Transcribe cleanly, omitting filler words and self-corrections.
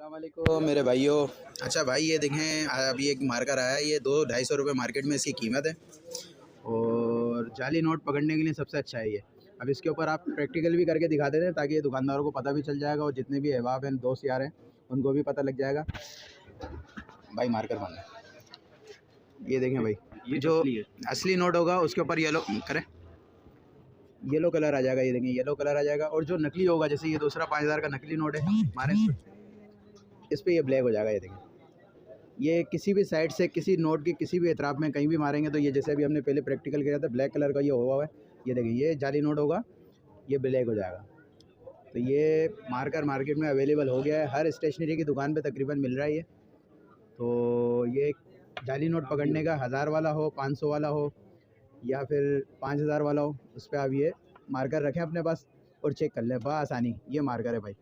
अस्सलाम वालेकुम मेरे भाइयों। अच्छा भाई ये देखें अभी एक मार्कर आया है, ये 200-250 रुपये मार्केट में इसकी कीमत है और जाली नोट पकड़ने के लिए सबसे अच्छा है ये। अब इसके ऊपर आप प्रैक्टिकल भी करके दिखा देते हैं ताकि दुकानदारों को पता भी चल जाएगा और जितने भी अहबाब हैं दोस्त यार हैं उनको भी पता लग जाएगा। भाई मार्कर मांगे, ये देखें भाई, ये जो असली असली नोट होगा उसके ऊपर येलो करें, येलो कलर आ जाएगा। ये देखें येलो कलर आ जाएगा और जो नकली होगा जैसे ये दूसरा 5000 का नकली नोट है हमारे इस पर ये ब्लैक हो जाएगा। ये देखें ये किसी भी साइड से किसी नोट की किसी भी एतराफ़ में कहीं भी मारेंगे तो ये जैसे अभी हमने पहले प्रैक्टिकल किया था ब्लैक कलर का ये हुआ है। ये देखिए ये जाली नोट होगा, ये ब्लैक हो जाएगा। तो ये मार्कर मार्केट में अवेलेबल हो गया है, हर स्टेशनरी की दुकान पे तकरीबन मिल रहा है ये। तो ये जाली नोट पकड़ने का 1000 वाला हो, 500 वाला हो या फिर 5000 वाला हो, उस पर आप ये मार्कर रखें अपने पास और चेक कर लें बआसानी। ये मार्कर है भाई।